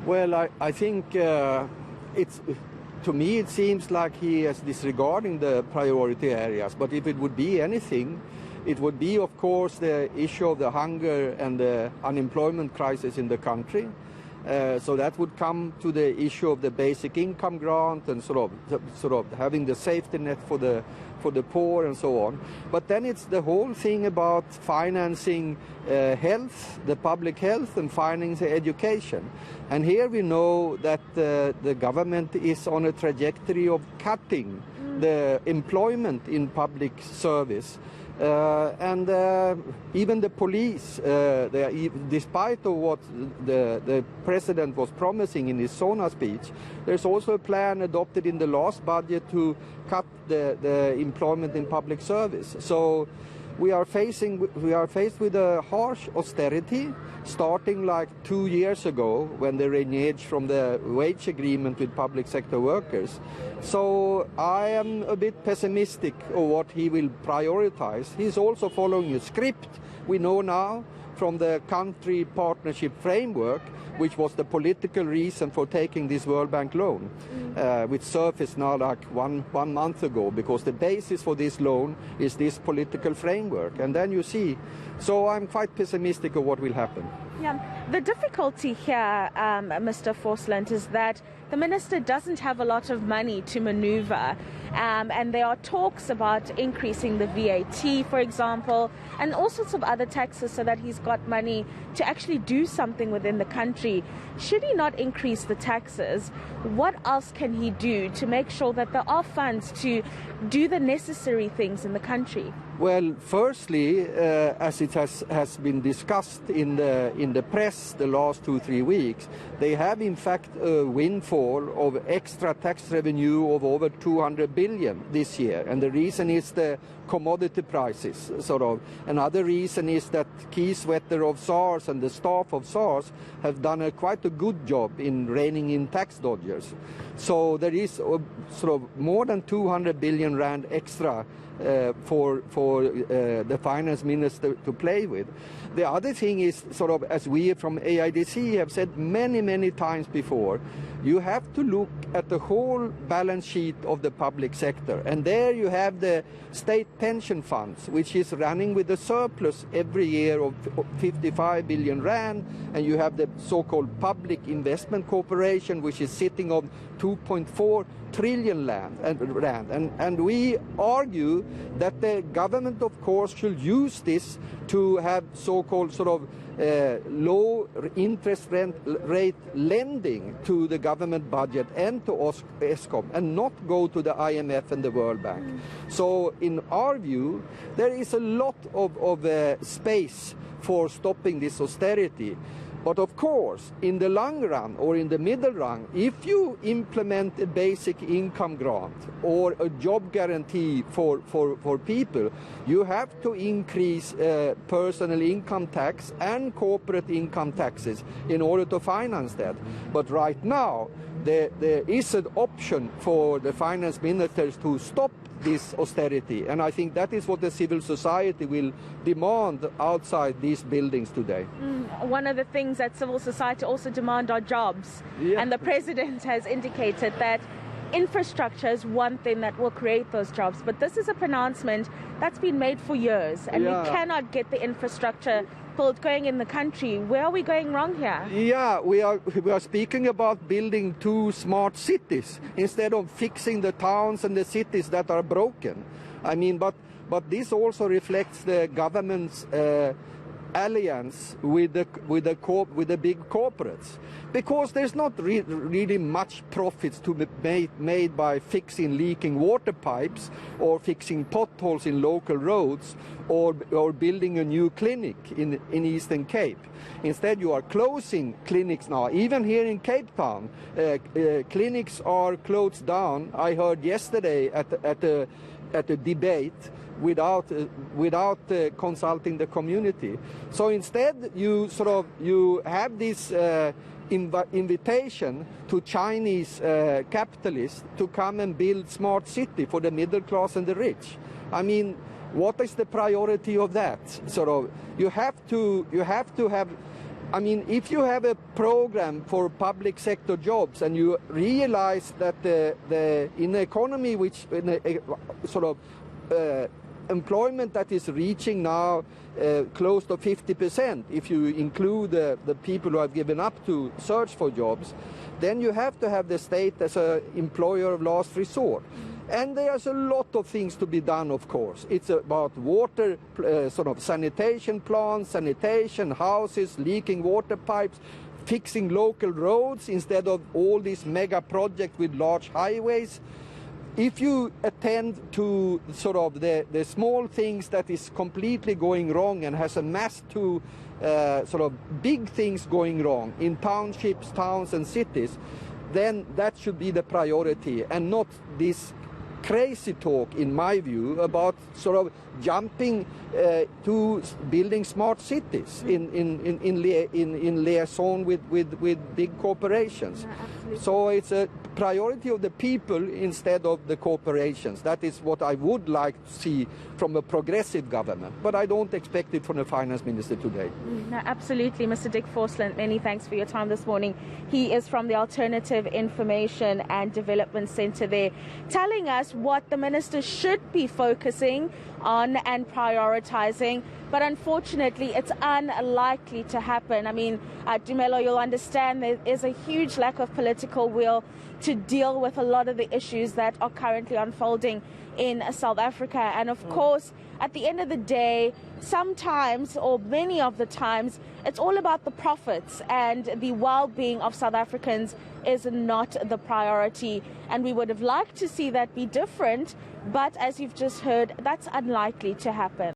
Well, I think to me it seems like he is disregarding the priority areas. But if it would be anything, it would be, of course, the issue of the hunger and the unemployment crisis in the country. So that would come to the issue of the basic income grant and sort of having the safety net for the poor and so on. But then it's the whole thing about financing health, the public health, and financing education. And here we know that the government is on a trajectory of cutting the employment in public service. And even the police, despite of what the president was promising in his Sona speech, there's also a plan adopted in the last budget to cut the employment in public service. So we are faced with a harsh austerity, starting like 2 years ago when they reneged from the wage agreement with public sector workers. So I am a bit pessimistic of what he will prioritize. He's also following a script we know now from the country partnership framework, which was the political reason for taking this World Bank loan, which surfaced now like one month ago, because the basis for this loan is this political framework. And then you see, so I'm quite pessimistic of what will happen. Yeah, the difficulty here, Mr. Forslund, is that the minister doesn't have a lot of money to maneuver, and there are talks about increasing the VAT, for example, and all sorts of other taxes so that he's got money to actually do something within the country. Should he not increase the taxes, what else can he do to make sure that there are funds to do the necessary things in the country? Well, firstly, as it has been discussed in the press the last 2-3 weeks, they have in fact a windfall of extra tax revenue of over 200 billion this year, and the reason is the commodity prices, sort of. Another reason is that key sweater of SARS and the staff of SARS have done quite a good job in reining in tax dodgers. So there is sort of more than 200 billion rand extra for the finance minister to play with. The other thing is, sort of, as we from AIDC have said many times before, you have to look at the whole balance sheet of the public sector. And there you have the state pension funds, which is running with a surplus every year of 55 billion rand. And you have the so-called Public Investment Corporation, which is sitting on 2.4 trillion rand. And we argue that the government, of course, should use this to have so-called sort of low interest rate lending to the government budget and to ESCOM, and not go to the IMF and the World Bank. So in our view, there is a lot of space for stopping this austerity. But of course, in the long run or in the middle run, if you implement a basic income grant or a job guarantee for people, you have to increase personal income tax and corporate income taxes in order to finance that. But right now, there is an option for the finance ministers to stop this austerity, and I think that is what the civil society will demand outside these buildings today. One of the things that civil society also demand are jobs, and the president has indicated that infrastructure is one thing that will create those jobs, but this is a pronouncement that's been made for years, and we cannot get the infrastructure built going in the country. Where are we going wrong here? Yeah, we are speaking about building 2 smart cities instead of fixing the towns and the cities that are broken. I mean, but this also reflects the government's alliance with the big corporates, because there's not really much profits to be made by fixing leaking water pipes or fixing potholes in local roads or building a new clinic in Eastern Cape. Instead, you are closing clinics now. Even here in Cape Town, clinics are closed down. I heard yesterday at a debate without consulting the community. So instead, you have this invitation to Chinese capitalists to come and build smart city for the middle class and the rich. I mean, what is the priority of that? You have to have I mean, if you have a program for public sector jobs and you realize that in an economy which in a sort of employment that is reaching now close to 50%, if you include the people who have given up to search for jobs, then you have to have the state as an employer of last resort. And there's a lot of things to be done, of course. It's about water, sort of sanitation plants, sanitation, houses, leaking water pipes, fixing local roads instead of all these mega projects with large highways. If you attend to sort of the small things that is completely going wrong and has amassed to sort of big things going wrong in townships, towns and cities, then that should be the priority and not this crazy talk, in my view, about sort of jumping to building smart cities in liaison with big corporations. No, so it's a priority of the people instead of the corporations. That is what I would like to see from a progressive government, but I don't expect it from the finance minister today. No, absolutely, Mr. Dick Forslund, many thanks for your time this morning. He is from the Alternative Information and Development Centre there, telling us what the minister should be focusing on and prioritizing, but unfortunately it's unlikely to happen. I mean, Dumelo, you'll understand there is a huge lack of political will to deal with a lot of the issues that are currently unfolding in South Africa. And of course, at the end of the day, sometimes, or many of the times, it's all about the profits, and the well-being of South Africans is not the priority. And we would have liked to see that be different, but as you've just heard, that's unlikely to happen.